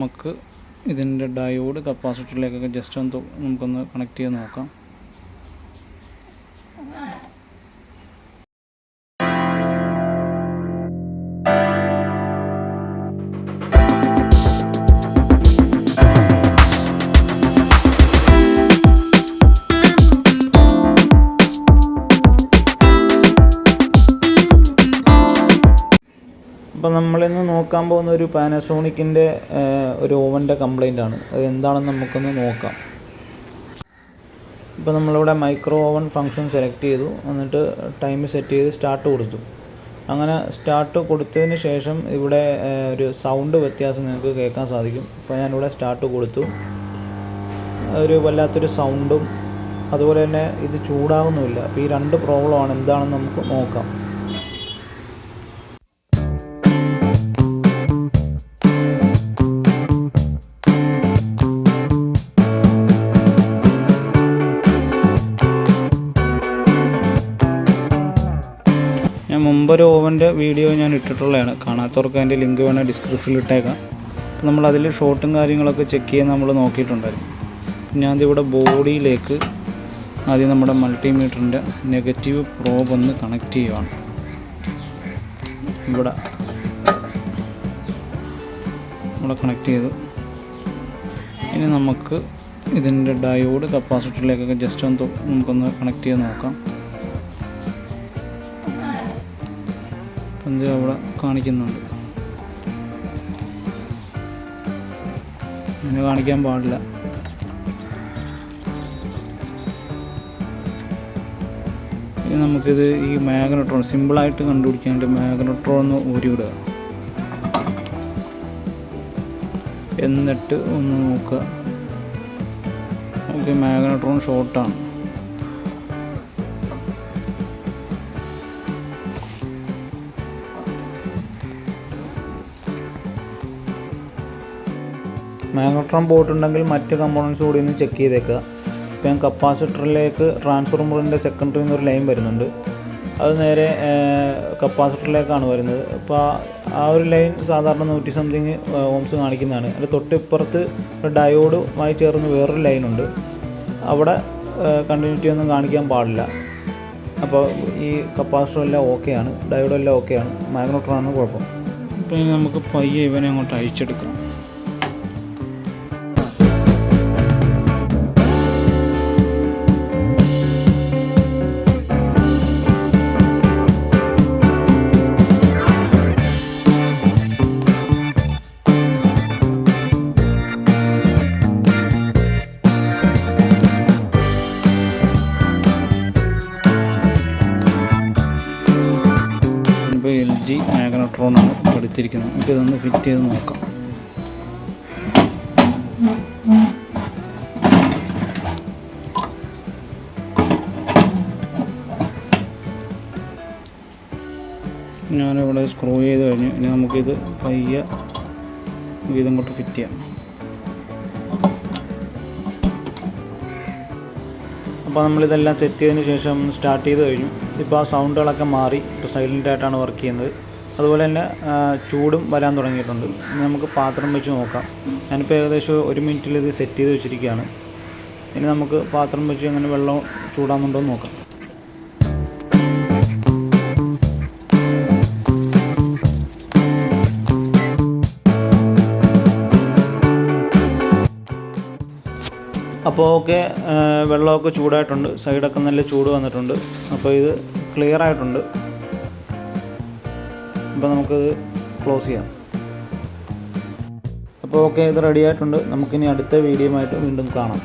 നമുക്ക് ഇതിൻ്റെ diode കപ്പാസിറ്ററിലേക്കൊക്കെ just നമുക്കൊന്ന് കണക്ട് ചെയ്ത് നോക്കാം. അപ്പോൾ നമ്മളിന്ന് നോക്കാൻ പോകുന്ന ഒരു പാനസോണിക്കിൻ്റെ ഒരു ഓവൻ്റെ കംപ്ലൈൻ്റ് ആണ്. അത് എന്താണെന്ന് നമുക്കൊന്ന് നോക്കാം. ഇപ്പോൾ നമ്മളിവിടെ മൈക്രോ ഓവൻ ഫംഗ്ഷൻ സെലക്ട് ചെയ്തു, എന്നിട്ട് ടൈം സെറ്റ് ചെയ്ത് സ്റ്റാർട്ട് കൊടുത്തു. അങ്ങനെ സ്റ്റാർട്ട് കൊടുത്തതിന് ശേഷം ഇവിടെ ഒരു സൗണ്ട് വ്യത്യാസം നിങ്ങൾക്ക് കേൾക്കാൻ സാധിക്കും. ഇപ്പോൾ ഞാനിവിടെ സ്റ്റാർട്ട് കൊടുത്തു, ഒരു വല്ലാത്തൊരു സൗണ്ടും അതുപോലെ തന്നെ ഇത് ചൂടാകുന്നുമില്ല. അപ്പോൾ ഈ രണ്ട് പ്രോബ്ലമാണ് എന്താണെന്ന് നമുക്ക് നോക്കാം. ഞാൻ മുമ്പൊരു ഓവൻ്റെ വീഡിയോ ഞാൻ ഇട്ടിട്ടുള്ളതാണ്. കാണാത്തവർക്ക് അതിൻ്റെ ലിങ്ക് വേണേൽ ഡിസ്ക്രിപ്ഷനിൽ ഇട്ടേക്കാം. നമ്മളതിൽ ഷോർട്ടും കാര്യങ്ങളൊക്കെ ചെക്ക് ചെയ്യാൻ നമ്മൾ നോക്കിയിട്ടുണ്ടായിരുന്നു. ഞാനിവിടെ ബോഡിയിലേക്ക് ആദ്യം നമ്മുടെ മൾട്ടിമീറ്ററിൻ്റെ നെഗറ്റീവ് പ്രോബ് ഒന്ന് കണക്ട് ചെയ്യുവാണ്. ഇവിടെ കണക്ട് ചെയ്തു. ഇനി നമുക്ക് ഇതിൻ്റെ ഡയോഡ് കപ്പാസിറ്ററിലേക്കൊക്കെ ജസ്റ്റ് നമുക്കൊന്ന് കണക്ട് ചെയ്ത് നോക്കാം. ഇത് അവിടെ കാണിക്കുന്നുണ്ട്. അങ്ങനെ കാണിക്കാൻ പാടില്ല. ഇനി നമുക്കിത് ഈ മാഗ്നട്രോൺ സിമ്പിളായിട്ട് കണ്ടുപിടിക്കാൻ വേണ്ടി മാഗ്നട്രോൺ ഒന്ന് ഊരിവിടുക. എന്നിട്ട് ഒന്ന് നോക്കുക. Okay, magnetron ഷോർട്ടാണ്. മാഗ്നട്രോൺ പോയിട്ടുണ്ടെങ്കിൽ മറ്റ് കമ്പോണൻസ് കൂടി ഒന്ന് ചെക്ക് ചെയ്തേക്കുക. ഇപ്പം കപ്പാസിറ്ററിലേക്ക് ട്രാൻസ്ഫോർമറിൻ്റെ സെക്കൻഡറിയിൽ നിന്നൊരു ലൈൻ വരുന്നുണ്ട്. അത് നേരെ കപ്പാസിറ്ററിലേക്കാണ് വരുന്നത്. അപ്പോൾ ആ ഒരു ലൈൻ സാധാരണ 100 സംതിങ് ഓംസ് കാണിക്കുന്നതാണ്. അതിൻ്റെ തൊട്ടിപ്പുറത്ത് ഡയോഡുമായി ചേർന്ന് വേറൊരു ലൈനുണ്ട്. അവിടെ കണ്ടിന്യൂറ്റി ഒന്നും കാണിക്കാൻ പാടില്ല. അപ്പോൾ ഈ കപ്പാസിറ്റർ എല്ലാം ഓക്കെയാണ്, ഡയോഡെല്ലാം ഓക്കെയാണ്, മാഗ്നട്രോണാണ് കുഴപ്പം. അപ്പോൾ ഇനി നമുക്ക് പയ്യെ ഇവനെ അങ്ങോട്ട് അഴിച്ചെടുക്കാം. LG മാഗ്നട്രോണാണ് എടുത്തിരിക്കുന്നത്. നമുക്ക് ഇതൊന്ന് ഫിറ്റ് ചെയ്ത് നോക്കാം. ഞാനിവിടെ സ്ക്രൂ ചെയ്ത് കഴിഞ്ഞു. ഇനി നമുക്കിത് പയ്യെ വീതം കൊണ്ട് ഫിറ്റ് ചെയ്യാം. അപ്പോൾ നമ്മളിതെല്ലാം സെറ്റ് ചെയ്തതിന് ശേഷം സ്റ്റാർട്ട് ചെയ്ത് കഴിഞ്ഞു. ഇപ്പോൾ ആ സൗണ്ടുകളൊക്കെ മാറി. ഇപ്പോൾ സൈലൻ്റായിട്ടാണ് വർക്ക് ചെയ്യുന്നത്. അതുപോലെ തന്നെ ചൂടും വരാൻ തുടങ്ങിയിട്ടുണ്ട്. ഇനി നമുക്ക് പാത്രം വെച്ച് നോക്കാം. ഞാനിപ്പോൾ ഏകദേശം 1 മിനിറ്റിൽ ഇത് സെറ്റ് ചെയ്ത് വെച്ചിരിക്കുകയാണ്. ഇനി നമുക്ക് പാത്രം വെച്ച് അങ്ങനെ വെള്ളം ചൂടാകുന്നുണ്ടോ എന്ന് നോക്കാം. അപ്പോൾ ഓക്കെ, വെള്ളമൊക്കെ ചൂടായിട്ടുണ്ട്. സൈഡൊക്കെ നല്ല ചൂട് വന്നിട്ടുണ്ട്. അപ്പോൾ ഇത് ക്ലിയർ ആയിട്ടുണ്ട്. അപ്പോൾ നമുക്കിത് ക്ലോസ് ചെയ്യാം. അപ്പോൾ ഓക്കെ, ഇത് റെഡി ആയിട്ടുണ്ട്. നമുക്കിനി അടുത്ത വീഡിയോയുമായിട്ട് വീണ്ടും കാണാം.